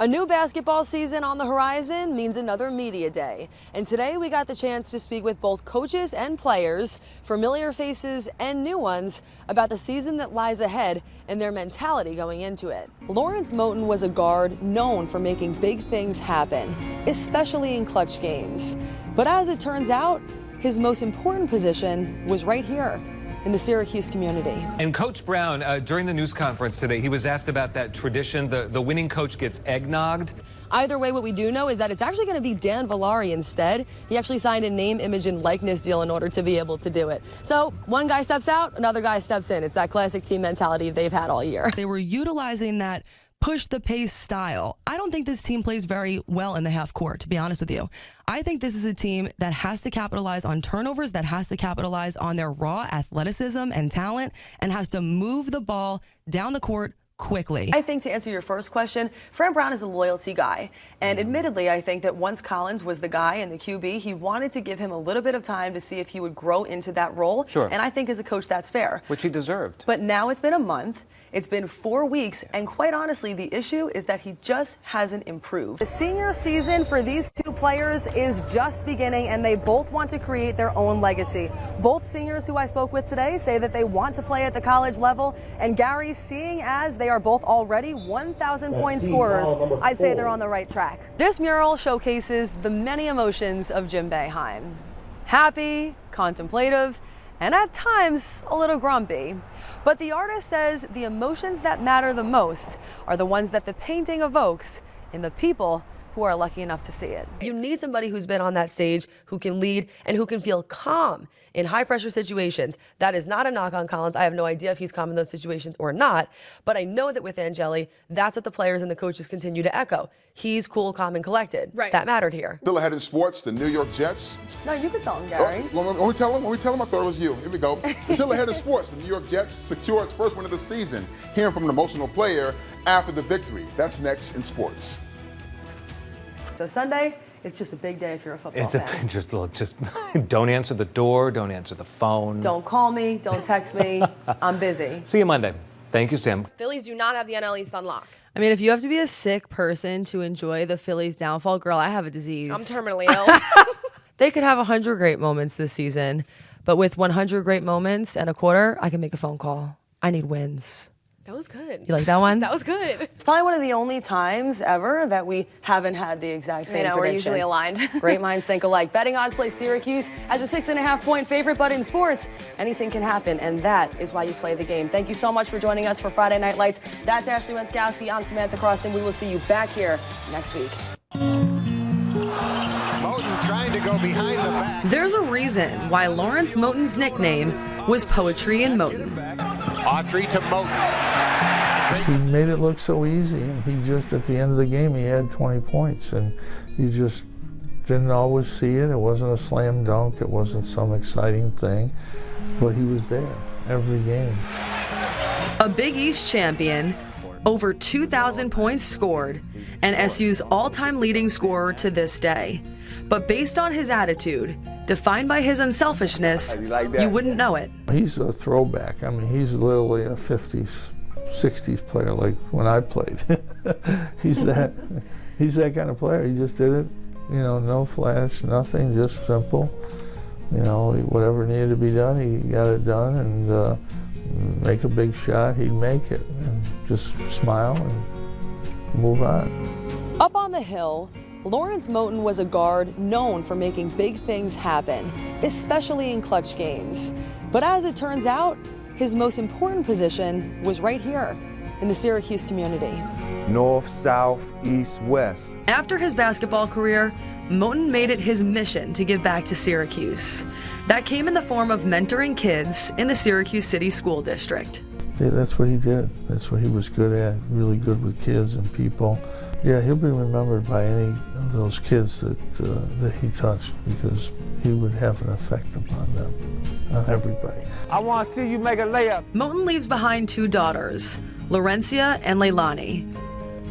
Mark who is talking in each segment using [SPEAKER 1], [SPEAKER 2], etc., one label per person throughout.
[SPEAKER 1] A new basketball season on the horizon means another media day. And today we got the chance to speak with both coaches and players, familiar faces and new ones, about the season that lies ahead and their mentality going into it. Lawrence Moten was a guard known for making big things happen, especially in clutch games. But as it turns out, his most important position was right here in the Syracuse community.
[SPEAKER 2] And Coach Brown, during the news conference today, he was asked about that tradition, the winning coach gets eggnogged.
[SPEAKER 1] Either way, what we do know is that it's actually going to be Dan Villari instead. He actually signed a name, image, and likeness deal in order to be able to do it. So one guy steps out, another guy steps in. It's that classic team mentality they've had all year. They were utilizing that push the pace style. I don't think this team plays very well in the half court, to be honest with you. I think this is a team that has to capitalize on turnovers, that has to capitalize on their raw athleticism and talent, and has to move the ball down the court quickly. I think to answer your first question, Fran Brown is a loyalty guy. And admittedly, I think that once Collins was the guy in the QB, he wanted to give him a little bit of time to see if he would grow into that role.
[SPEAKER 2] Sure.
[SPEAKER 1] And I think as a coach, that's fair.
[SPEAKER 2] Which he deserved.
[SPEAKER 1] But now it's been a month. It's been 4 weeks, and quite honestly, the issue is that he just hasn't improved. The senior season for these two players is just beginning, and they both want to create their own legacy. Both seniors who I spoke with today say that they want to play at the college level, and Gary, seeing as they are both already 1,000-point scorers, I'd say they're on the right track. This mural showcases the many emotions of Jim Boeheim. Happy, contemplative, and at times a little grumpy. But the artist says the emotions that matter the most are the ones that the painting evokes in the people who are lucky enough to see it. You need somebody who's been on that stage, who can lead, and who can feel calm in high-pressure situations. That is not a knock on Collins. I have no idea if he's calm in those situations or not, but I know that with Angeli, that's what the players and the coaches continue to echo. He's cool, calm, and collected. Right. That mattered here.
[SPEAKER 3] Still ahead in sports, the New York Jets.
[SPEAKER 1] No, you can tell him, Gary.
[SPEAKER 3] Oh, when we tell him, I thought it was you. Here we go. Still ahead in sports, the New York Jets secure its first win of the season. Hearing from an emotional player after the victory. That's next in sports.
[SPEAKER 1] So Sunday, it's just a big day if you're a football fan.
[SPEAKER 2] Just don't answer the door, don't answer the phone.
[SPEAKER 1] Don't call me, don't text me. I'm busy.
[SPEAKER 2] See you Monday. Thank you, Sam.
[SPEAKER 4] Phillies do not have the NL East on lock.
[SPEAKER 1] I mean, if you have to be a sick person to enjoy the Phillies' downfall, girl, I have a disease.
[SPEAKER 4] I'm terminally ill.
[SPEAKER 1] They could have 100 great moments this season, but with 100 great moments and a quarter, I can make a phone call. I need wins.
[SPEAKER 4] That was good.
[SPEAKER 1] You like that one?
[SPEAKER 4] That was good.
[SPEAKER 1] It's probably one of the only times ever that we haven't had the exact same prediction.
[SPEAKER 4] We're usually aligned.
[SPEAKER 1] Great minds think alike. Betting odds place Syracuse as a 6.5-point favorite, but in sports, anything can happen, and that is why you play the game. Thank you so much for joining us for Friday Night Lights. That's Ashley Wenskowski. I'm Samantha Croston. We will see you back here next week.
[SPEAKER 5] Moten trying to go behind the back.
[SPEAKER 1] There's a reason why Lawrence Moten's nickname was Poetry in Moten.
[SPEAKER 5] Autry to Moten.
[SPEAKER 6] He made it look so easy, and he just, at the end of the game, he had 20 points, and you just didn't always see it. It wasn't a slam dunk. It wasn't some exciting thing, but he was there every game.
[SPEAKER 1] A Big East champion, over 2,000 points scored, and SU's all-time leading scorer to this day. But based on his attitude, defined by his unselfishness, you wouldn't know it.
[SPEAKER 6] He's a throwback. I mean, he's literally a 50s, 60s player, like when I played. he's that kind of player. He just did it, you know, no flash, nothing, just simple. You know, whatever needed to be done, he got it done, and make a big shot, he'd make it, and just smile and move on.
[SPEAKER 1] Up on the hill, Lawrence Moten was a guard known for making big things happen, especially in clutch games. But as it turns out, his most important position was right here in the Syracuse community.
[SPEAKER 7] North, south, east, west.
[SPEAKER 1] After his basketball career, Moten made it his mission to give back to Syracuse. That came in the form of mentoring kids in the Syracuse City School District.
[SPEAKER 6] Yeah, that's what he did. That's what he was good at, really good with kids and people. Yeah, he'll be remembered by any of those kids that he touched, because he would have an effect upon them, on everybody.
[SPEAKER 7] I want to see you make a layup.
[SPEAKER 1] Moten leaves behind 2 daughters, Laurencia and Leilani.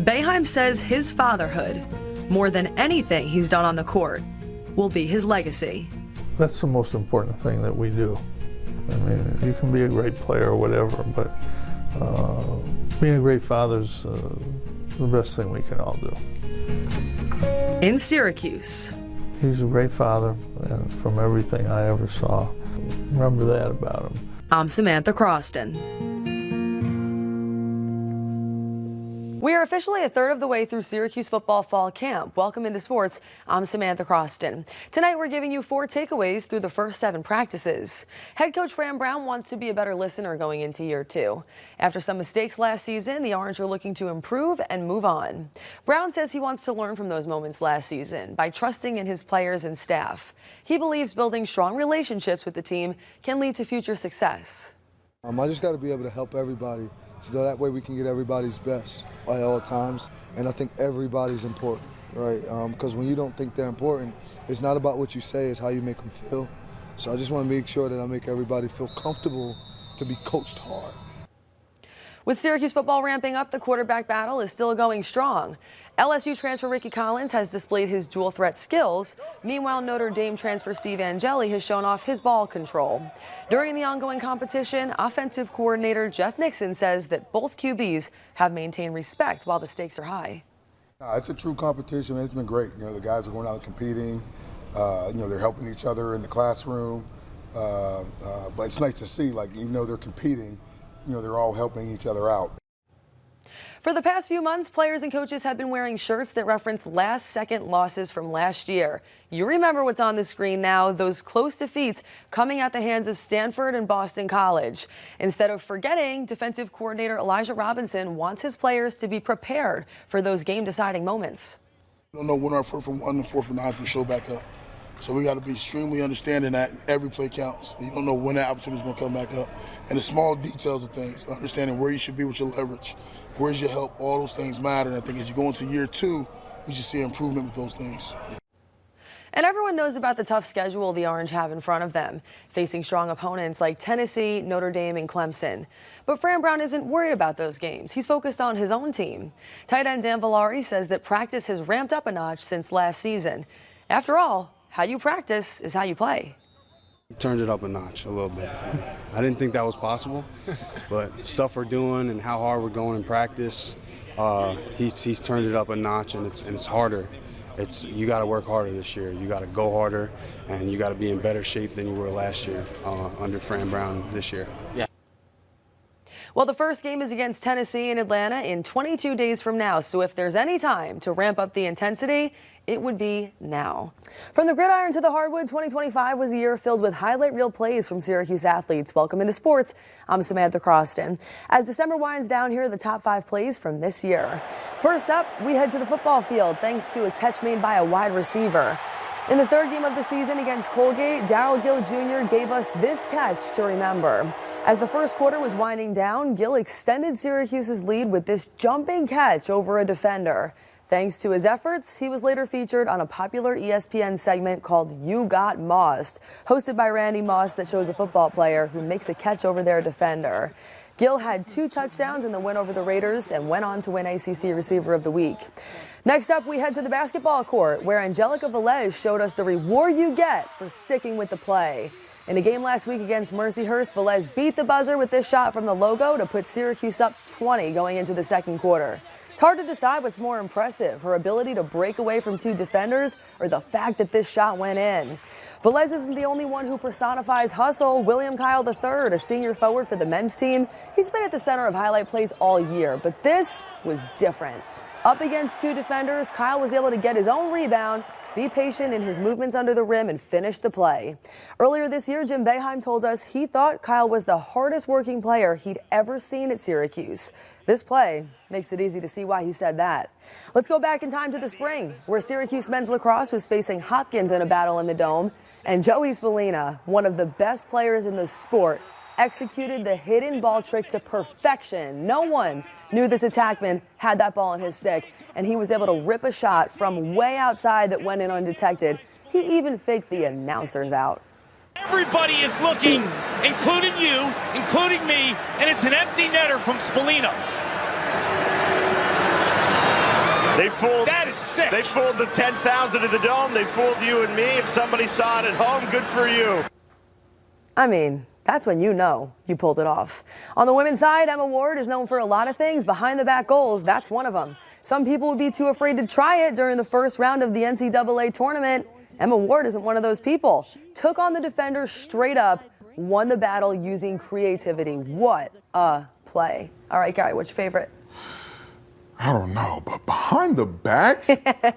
[SPEAKER 1] Boeheim says his fatherhood, more than anything he's done on the court, will be his legacy.
[SPEAKER 6] That's the most important thing that we do. I mean, you can be a great player or whatever, but being a great father's the best thing we can all do.
[SPEAKER 1] In Syracuse.
[SPEAKER 6] He's a great father, and from everything I ever saw. Remember that about him.
[SPEAKER 1] I'm Samantha Croston. We are officially a third of the way through Syracuse football fall camp. Welcome into sports. I'm Samantha Croston. Tonight we're giving you 4 takeaways through the first 7 practices. Head coach Fran Brown wants to be a better listener going into year 2. After some mistakes last season, the Orange are looking to improve and move on. Brown says he wants to learn from those moments last season by trusting in his players and staff. He believes building strong relationships with the team can lead to future success.
[SPEAKER 8] I just got to be able to help everybody, so that way we can get everybody's best at all times. And I think everybody's important, right? Because when you don't think they're important, it's not about what you say, it's how you make them feel. So I just want to make sure that I make everybody feel comfortable to be coached hard.
[SPEAKER 1] With Syracuse football ramping up, the quarterback battle is still going strong. LSU transfer Ricky Collins has displayed his dual threat skills. Meanwhile, Notre Dame transfer Steve Angeli has shown off his ball control. During the ongoing competition, offensive coordinator Jeff Nixon says that both QBs have maintained respect while the stakes are high.
[SPEAKER 3] It's a true competition. It's been great. The guys are going out competing. They're helping each other in the classroom. But it's nice to see, even though they're competing, they're all helping each other out.
[SPEAKER 1] For the past few months, players and coaches have been wearing shirts that reference last-second losses from last year. You remember what's on the screen now, those close defeats coming at the hands of Stanford and Boston College. Instead of forgetting, defensive coordinator Elijah Robinson wants his players to be prepared for those game-deciding moments.
[SPEAKER 9] We don't know when our 4th and 1 and 4th and 9 is going to show back up. So we got to be extremely understanding that every play counts. You don't know when that opportunity is going to come back up. And the small details of things, understanding where you should be with your leverage, where's your help, all those things matter. And I think as you go into year 2, we should see improvement with those things.
[SPEAKER 1] And everyone knows about the tough schedule the Orange have in front of them, facing strong opponents like Tennessee, Notre Dame, and Clemson. But Fran Brown isn't worried about those games. He's focused on his own team. Tight end Dan Villari says that practice has ramped up a notch since last season. After all, how you practice is how you play.
[SPEAKER 10] Turned it up a notch a little bit. I didn't think that was possible, but stuff we're doing and how hard we're going in practice, he's turned it up a notch, and it's harder. You got to work harder this year. You got to go harder, and you got to be in better shape than you were last year under Fran Brown this year. Yeah.
[SPEAKER 1] Well, the first game is against Tennessee in Atlanta in 22 days from now, so if there's any time to ramp up the intensity, it would be now. From the gridiron to the hardwood, 2025 was a year filled with highlight reel plays from Syracuse athletes. Welcome into sports. I'm Samantha Croston. As December winds down, here are the top 5 plays from this year. First up, we head to the football field thanks to a catch made by a wide receiver. In the 3rd game of the season against Colgate, Darryl Gill Jr. gave us this catch to remember. As the first quarter was winding down, Gill extended Syracuse's lead with this jumping catch over a defender. Thanks to his efforts, he was later featured on a popular ESPN segment called You Got Mossed, hosted by Randy Moss, that shows a football player who makes a catch over their defender. Gill had 2 touchdowns in the win over the Raiders and went on to win ACC Receiver of the Week. Next up, we head to the basketball court, where Angelica Velez showed us the reward you get for sticking with the play. In a game last week against Mercyhurst, Velez beat the buzzer with this shot from the logo to put Syracuse up 20 going into the 2nd quarter. It's hard to decide what's more impressive, her ability to break away from 2 defenders or the fact that this shot went in. Velez isn't the only one who personifies hustle. William Kyle III, a senior forward for the men's team, he's been at the center of highlight plays all year, but this was different. Up against 2 defenders, Kyle was able to get his own rebound, be patient in his movements under the rim, and finish the play. Earlier this year, Jim Boeheim told us he thought Kyle was the hardest working player he'd ever seen at Syracuse. This play makes it easy to see why he said that. Let's go back in time to the spring, where Syracuse men's lacrosse was facing Hopkins in a battle in the Dome, and Joey Spallina, one of the best players in the sport, executed the hidden ball trick to perfection. No one knew this attackman had that ball in his stick, and he was able to rip a shot from way outside that went in undetected. He even faked the announcers out.
[SPEAKER 11] Everybody is looking, including you, including me, and it's an empty netter from Spallina.
[SPEAKER 5] They fooled.
[SPEAKER 11] That is sick.
[SPEAKER 5] They fooled the 10,000 of the Dome. They fooled you and me. If somebody saw it at home, good for you.
[SPEAKER 1] I mean, that's when you know you pulled it off. On the women's side, Emma Ward is known for a lot of things. Behind the back goals, that's one of them. Some people would be too afraid to try it during the first round of the NCAA tournament. Emma Ward isn't one of those people. Took on the defender straight up, won the battle using creativity. What a play. All right, Gary, what's your favorite?
[SPEAKER 12] I don't know, but behind the back?